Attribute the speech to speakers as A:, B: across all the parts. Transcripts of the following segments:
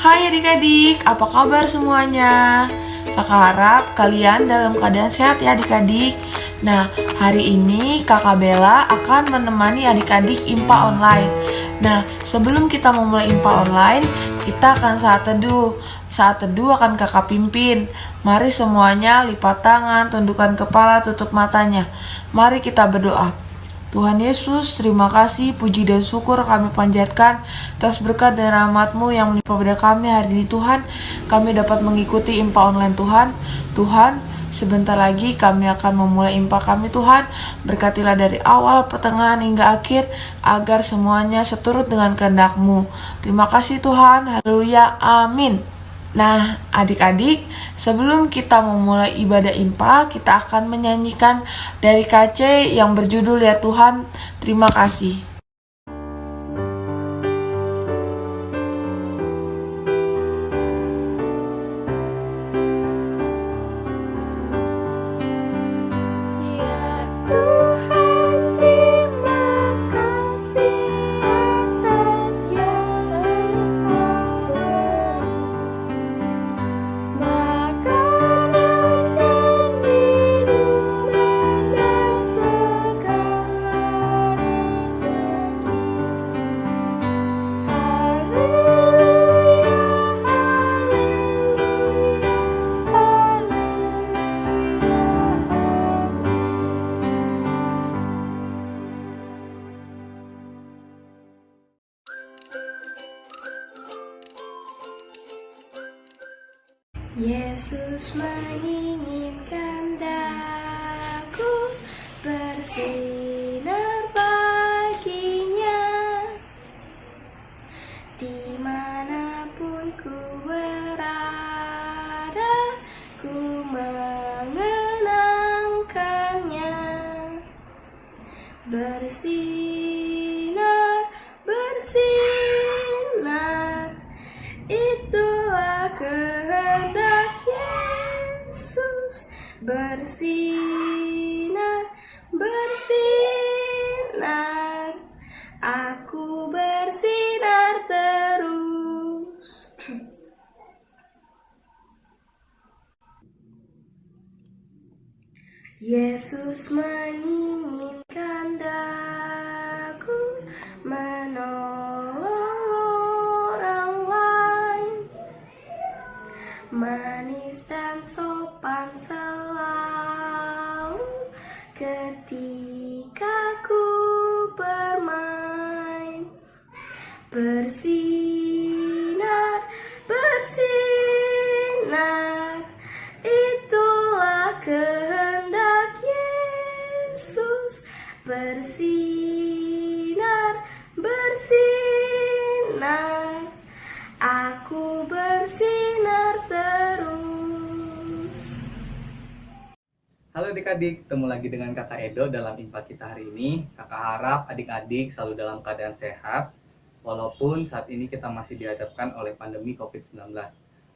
A: Hai adik-adik, apa kabar semuanya? Kakak harap kalian dalam keadaan sehat ya adik-adik. Nah, hari ini Kakak Bella akan menemani adik-adik IMPA online. Nah, sebelum kita memulai IMPA online, kita akan saat teduh. Saat teduh akan Kakak pimpin. Mari semuanya lipat tangan, tundukkan kepala, tutup matanya. Mari kita berdoa. Tuhan Yesus, terima kasih, puji dan syukur kami panjatkan atas berkat dan rahmat-Mu yang menimpa pada kami hari ini Tuhan. Kami dapat mengikuti IMPA online Tuhan. Tuhan, sebentar lagi kami akan memulai IMPA kami Tuhan. Berkatilah dari awal, pertengahan hingga akhir, agar semuanya seturut dengan kehendak-Mu. Terima kasih Tuhan, haleluya, amin. Nah, adik-adik, sebelum kita memulai ibadah IMPA, kita akan menyanyikan dari KC yang berjudul Ya Tuhan, Terima Kasih.
B: Yesus menginginkan daku bersinar baginya, dimanapun ku berada, ku mengenangkannya. Bersinar, bersinar, itulah kehendak Yesus. Bersinar, bersinar, aku bersinar terus. Yesus menginginkan daku menolong orang lain, manis dan sopan selalu ketika ku bermain. Bersinar, bersinar, itulah kehendak Yesus. Bersinar, bersinar, aku bersinar terus.
C: Halo adik-adik, ketemu lagi dengan Kakak Edo dalam IMPA kita hari ini. Kakak harap adik-adik selalu dalam keadaan sehat, walaupun saat ini kita masih dihadapkan oleh pandemi COVID-19.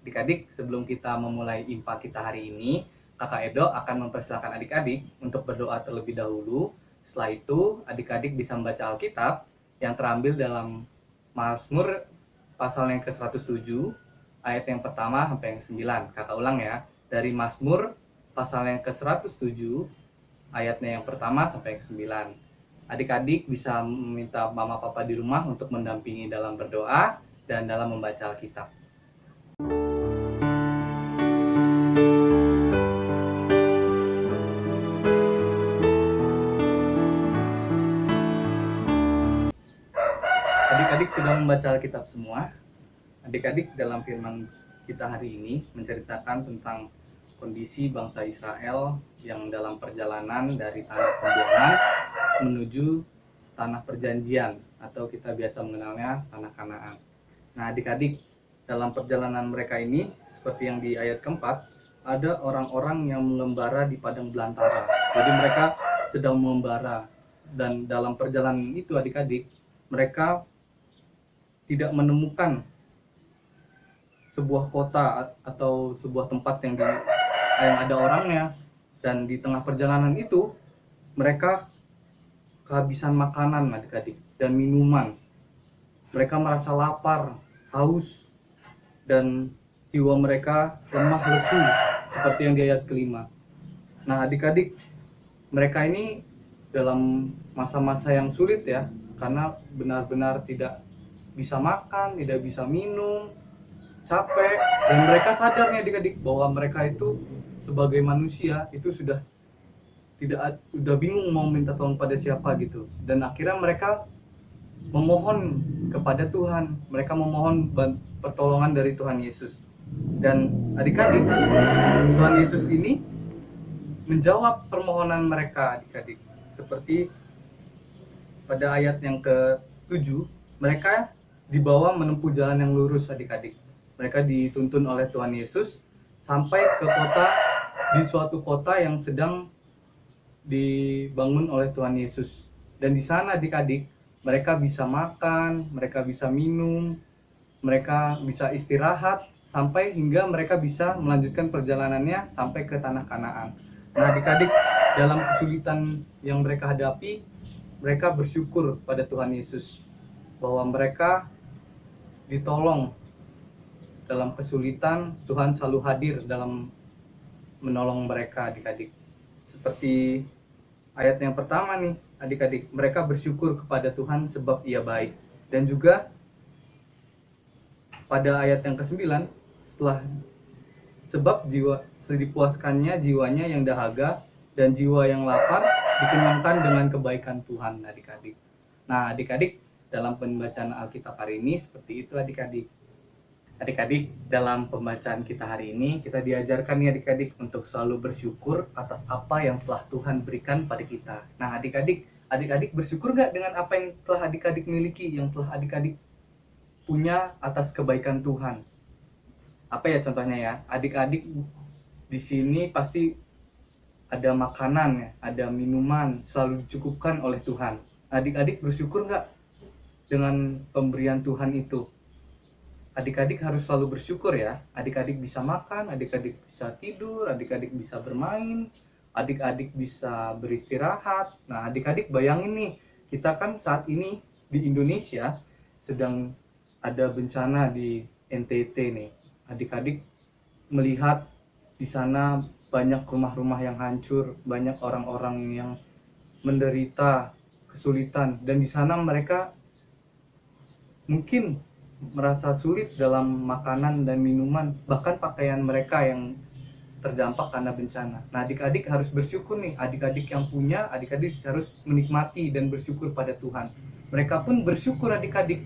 C: Adik-adik, sebelum kita memulai IMPA kita hari ini, Kakak Edo akan mempersilahkan adik-adik untuk berdoa terlebih dahulu. Setelah itu, adik-adik bisa membaca Alkitab yang terambil dalam Mazmur pasal yang ke-107, ayat yang pertama sampai yang 9. Kakak ulang ya, dari Mazmur pasal yang ke-107, ayatnya yang pertama sampai yang ke-9. Adik-adik bisa meminta mama papa di rumah untuk mendampingi dalam berdoa dan dalam membaca Alkitab. Adik-adik sudah membaca Alkitab semua. Adik-adik, dalam firman kita hari ini menceritakan tentang kondisi bangsa Israel yang dalam perjalanan dari tanah pembuangan menuju tanah perjanjian, atau kita biasa mengenalnya tanah Kanaan. Nah adik-adik, dalam perjalanan mereka ini, seperti yang di ayat keempat, ada orang-orang yang mengembara di padang belantara. Jadi mereka sedang mengembara, dan dalam perjalanan itu adik-adik, mereka tidak menemukan sebuah kota atau sebuah tempat yang ada orangnya, dan di tengah perjalanan itu mereka kehabisan makanan adik-adik dan minuman. Mereka merasa lapar, haus, dan jiwa mereka lemah lesu seperti yang di ayat kelima. Nah adik-adik, mereka ini dalam masa-masa yang sulit ya, karena benar-benar tidak bisa makan, tidak bisa minum, capek, dan mereka sadar nih adik-adik bahwa mereka itu sebagai manusia itu sudah bingung mau minta tolong pada siapa gitu, dan akhirnya mereka memohon kepada Tuhan, mereka memohon pertolongan dari Tuhan Yesus. Dan adik-adik, Tuhan Yesus ini menjawab permohonan mereka adik-adik, seperti pada ayat yang ke-7, mereka dibawa menempuh jalan yang lurus adik-adik. Mereka dituntun oleh Tuhan Yesus sampai ke di suatu kota yang sedang dibangun oleh Tuhan Yesus. Dan di sana adik-adik, mereka bisa makan, mereka bisa minum, mereka bisa istirahat, sampai hingga mereka bisa melanjutkan perjalanannya sampai ke tanah Kanaan. Nah adik-adik, dalam kesulitan yang mereka hadapi, mereka bersyukur pada Tuhan Yesus bahwa mereka ditolong dalam kesulitan. Tuhan selalu hadir dalam menolong mereka adik-adik. Seperti ayat yang pertama nih adik-adik, mereka bersyukur kepada Tuhan sebab Ia baik. Dan juga pada ayat yang ke-9, setelah sebab dipuaskannya jiwanya yang dahaga dan jiwa yang lapar dikenyangkan dengan kebaikan Tuhan adik-adik. Nah adik-adik, dalam pembacaan Alkitab hari ini seperti itu adik-adik. Adik-adik, dalam pembacaan kita hari ini, kita diajarkan nih adik-adik untuk selalu bersyukur atas apa yang telah Tuhan berikan pada kita. Nah adik-adik bersyukur gak dengan apa yang telah adik-adik miliki, yang telah adik-adik punya atas kebaikan Tuhan? Apa ya contohnya ya? Adik-adik di sini pasti ada makanan ya, ada minuman, selalu dicukupkan oleh Tuhan. Adik-adik bersyukur gak dengan pemberian Tuhan itu? Adik-adik harus selalu bersyukur ya. Adik-adik bisa makan, adik-adik bisa tidur, adik-adik bisa bermain, adik-adik bisa beristirahat. Nah adik-adik bayangin nih, kita kan saat ini di Indonesia sedang ada bencana di NTT nih. Adik-adik melihat di sana banyak rumah-rumah yang hancur, banyak orang-orang yang menderita kesulitan, dan di sana mereka mungkin merasa sulit dalam makanan dan minuman, bahkan pakaian mereka yang terdampak karena bencana. Nah adik-adik harus bersyukur nih, adik-adik yang punya, adik-adik harus menikmati dan bersyukur pada Tuhan. Mereka pun bersyukur adik-adik,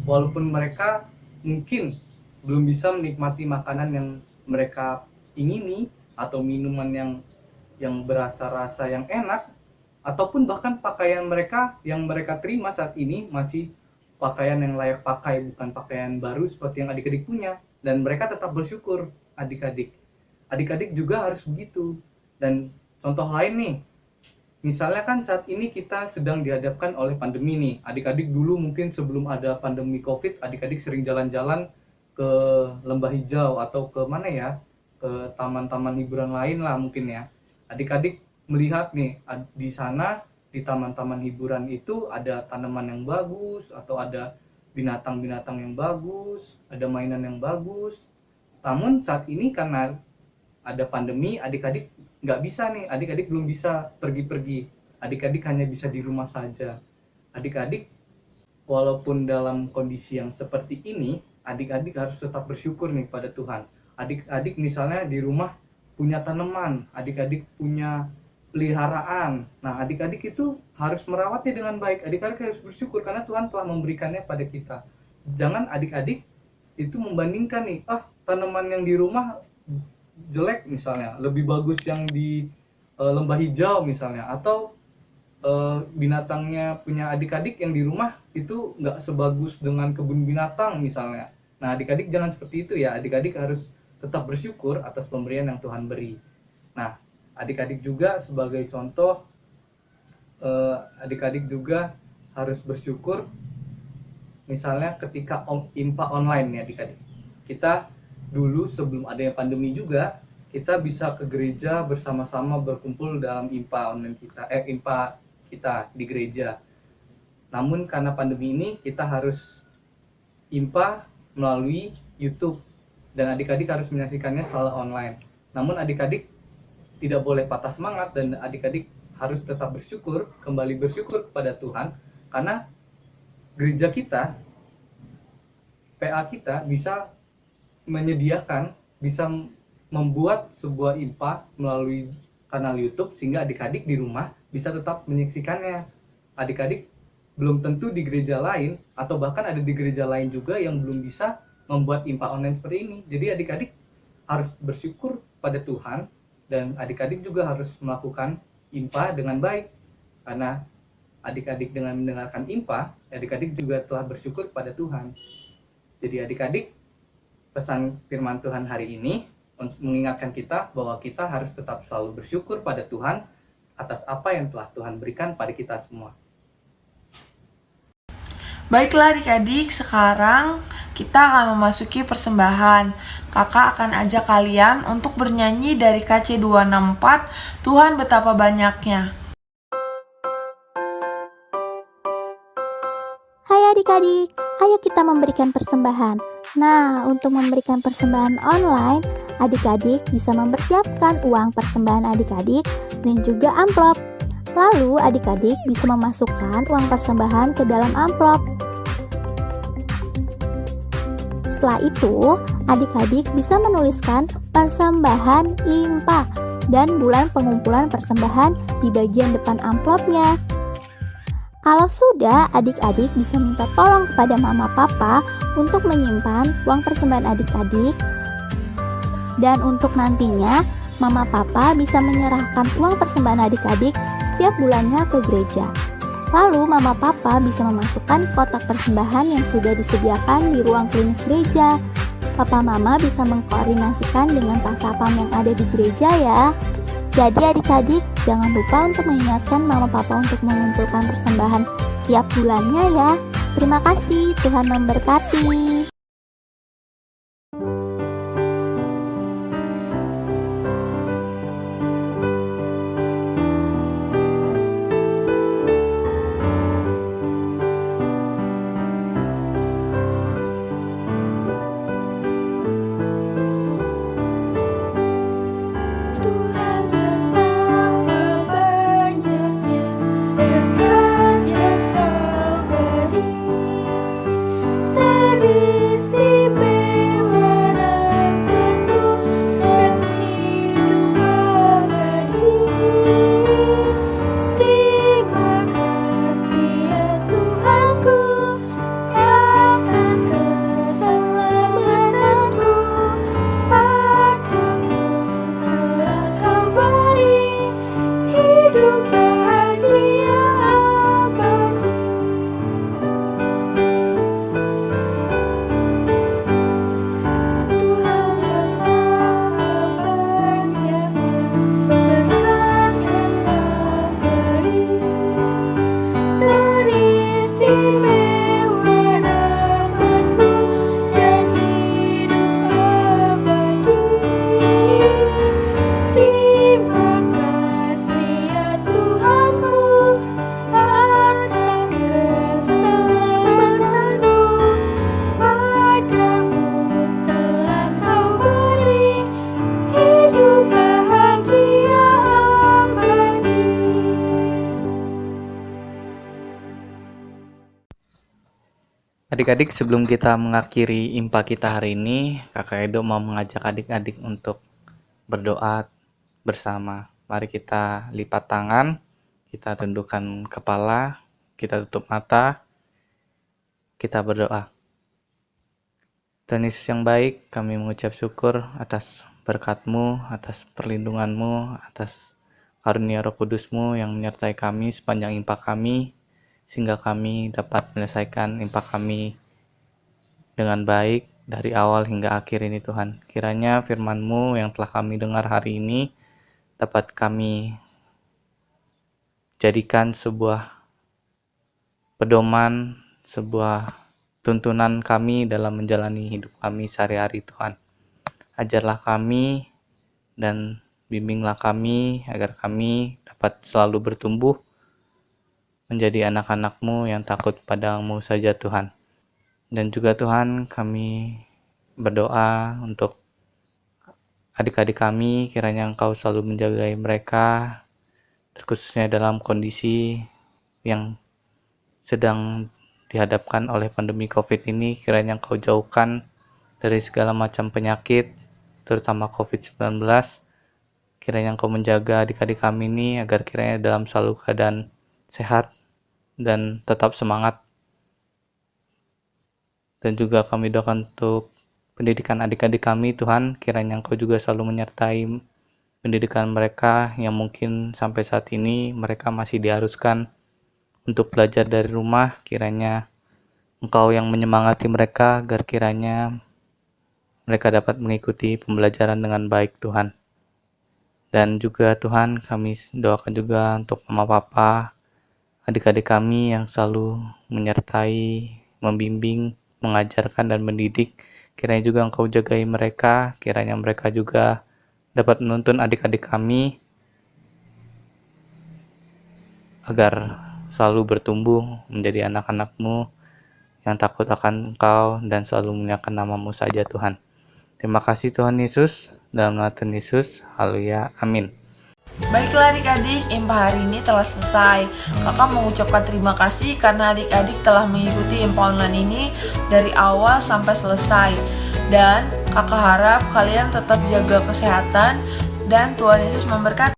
C: walaupun mereka mungkin belum bisa menikmati makanan yang mereka ingini, atau minuman yang berasa rasa yang enak, ataupun bahkan pakaian mereka yang mereka terima saat ini masih pakaian yang layak pakai, bukan pakaian baru seperti yang adik-adik punya. Dan mereka tetap bersyukur adik-adik. Adik-adik juga harus begitu. Dan contoh lain nih, misalnya kan saat ini kita sedang dihadapkan oleh pandemi nih. Adik-adik dulu mungkin sebelum ada pandemi COVID, adik-adik sering jalan-jalan ke Lembah Hijau atau ke mana ya, ke taman-taman hiburan lain lah mungkin ya. Adik-adik melihat nih, di sana di taman-taman hiburan itu ada tanaman yang bagus, atau ada binatang-binatang yang bagus, ada mainan yang bagus. Namun saat ini karena ada pandemi, adik-adik nggak bisa nih, adik-adik belum bisa pergi-pergi, adik-adik hanya bisa di rumah saja. Adik-adik walaupun dalam kondisi yang seperti ini, adik-adik harus tetap bersyukur nih pada Tuhan. Adik-adik misalnya di rumah punya tanaman, adik-adik punya peliharaan. Nah adik-adik itu harus merawatnya dengan baik. Adik-adik harus bersyukur karena Tuhan telah memberikannya pada kita. Jangan adik-adik itu membandingkan nih, tanaman yang di rumah jelek misalnya, lebih bagus yang di Lembah Hijau misalnya, atau binatangnya punya adik-adik yang di rumah itu nggak sebagus dengan kebun binatang misalnya. Nah adik-adik jangan seperti itu ya. Adik-adik harus tetap bersyukur atas pemberian yang Tuhan beri. Nah adik-adik juga sebagai contoh, adik-adik juga harus bersyukur misalnya ketika IMPA online ya adik-adik. Kita dulu sebelum adanya pandemi juga, kita bisa ke gereja bersama-sama berkumpul dalam IMPA online kita, IMPA kita di gereja. Namun karena pandemi ini kita harus IMPA melalui YouTube. dan adik-adik harus menyaksikannya secara online. Namun adik-adik tidak boleh patah semangat dan adik-adik harus tetap bersyukur, kembali bersyukur kepada Tuhan, karena gereja kita, PA kita bisa menyediakan, bisa membuat sebuah IMPA melalui kanal YouTube sehingga adik-adik di rumah bisa tetap menyaksikannya. Adik-adik belum tentu di gereja lain atau bahkan ada di gereja lain juga yang belum bisa membuat IMPA online seperti ini. Jadi adik-adik harus bersyukur pada Tuhan dan adik-adik juga harus melakukan IMPA dengan baik. Karena adik-adik dengan mendengarkan IMPA, adik-adik juga telah bersyukur pada Tuhan. Jadi adik-adik, pesan firman Tuhan hari ini untuk mengingatkan kita bahwa kita harus tetap selalu bersyukur pada Tuhan atas apa yang telah Tuhan berikan pada kita semua.
A: Baiklah adik-adik, sekarang kita akan memasuki persembahan. Kakak akan ajak kalian untuk bernyanyi dari KC 264, Tuhan Betapa Banyaknya.
D: Hai adik-adik, ayo kita memberikan persembahan. Nah, untuk memberikan persembahan online, adik-adik bisa mempersiapkan uang persembahan adik-adik dan juga amplop. Lalu adik-adik bisa memasukkan uang persembahan ke dalam amplop. Setelah itu, adik-adik bisa menuliskan persembahan IMPA dan bulan pengumpulan persembahan di bagian depan amplopnya. Kalau sudah, adik-adik bisa minta tolong kepada mama papa untuk menyimpan uang persembahan adik-adik. Dan untuk nantinya, mama papa bisa menyerahkan uang persembahan adik-adik setiap bulannya ke gereja. Lalu mama papa bisa memasukkan kotak persembahan yang sudah disediakan di ruang klinik gereja. Papa mama bisa mengkoordinasikan dengan pasapam yang ada di gereja ya. Jadi adik-adik, jangan lupa untuk mengingatkan mama papa untuk mengumpulkan persembahan tiap bulannya ya. Terima kasih, Tuhan memberkati.
B: Tuhan betapa banyaknya berkat yang Kau beri, teristimewa rahmat-Mu dan hidup abadi. Terima kasih ya Tuhanku atas keselamatanku. Padamu telah Kau beri hidup bahagia abadi. Tuhan betapa banyaknya berkat yang Kau beri, teristimewa rahmat-Mu dan hidup abadi. Terima kasih ya Tuhanku atas keselamatanku. Padamu telah Kau beri hidup bahagia abadi.
C: Adik-adik, sebelum kita mengakhiri IMPA kita hari ini, Kakak Edo mau mengajak adik-adik untuk berdoa bersama. Mari kita lipat tangan, kita tundukkan kepala, kita tutup mata, kita berdoa. Tuhan Yesus yang baik, kami mengucap syukur atas berkat-Mu, atas perlindungan-Mu, atas karunia Roh Kudus-Mu yang menyertai kami sepanjang IMPA kami, sehingga kami dapat menyelesaikan IMPA kami dengan baik dari awal hingga akhir ini Tuhan. Kiranya firman-Mu yang telah kami dengar hari ini dapat kami jadikan sebuah pedoman, sebuah tuntunan kami dalam menjalani hidup kami sehari-hari Tuhan. Ajarlah kami dan bimbinglah kami agar kami dapat selalu bertumbuh menjadi anak-anak-Mu yang takut padamu saja Tuhan. Dan juga Tuhan, kami berdoa untuk adik-adik kami, kiranya Engkau selalu menjaga mereka, terkhususnya dalam kondisi yang sedang dihadapkan oleh pandemi COVID ini. Kiranya Engkau jauhkan dari segala macam penyakit, terutama COVID-19. Kiranya Engkau menjaga adik-adik kami ini agar kiranya dalam selalu keadaan sehat dan tetap semangat. Dan juga kami doakan untuk pendidikan adik-adik kami, Tuhan, kiranya Engkau juga selalu menyertai pendidikan mereka yang mungkin sampai saat ini mereka masih diharuskan untuk belajar dari rumah. Kiranya Engkau yang menyemangati mereka agar kiranya mereka dapat mengikuti pembelajaran dengan baik, Tuhan. Dan juga Tuhan, kami doakan juga untuk mama papa, adik-adik kami yang selalu menyertai, membimbing, mengajarkan dan mendidik. Kiranya juga Engkau jagai mereka, kiranya mereka juga dapat menuntun adik-adik kami agar selalu bertumbuh menjadi anak-anak-Mu yang takut akan Engkau dan selalu memuliakan nama-Mu saja, Tuhan. Terima kasih Tuhan Yesus, dalam nama Tuhan Yesus, haleluya, amin.
A: Baiklah adik-adik, IMPA hari ini telah selesai. Kakak mengucapkan terima kasih karena adik-adik telah mengikuti IMPA online ini dari awal sampai selesai. Dan kakak harap kalian tetap jaga kesehatan dan Tuhan Yesus memberkati.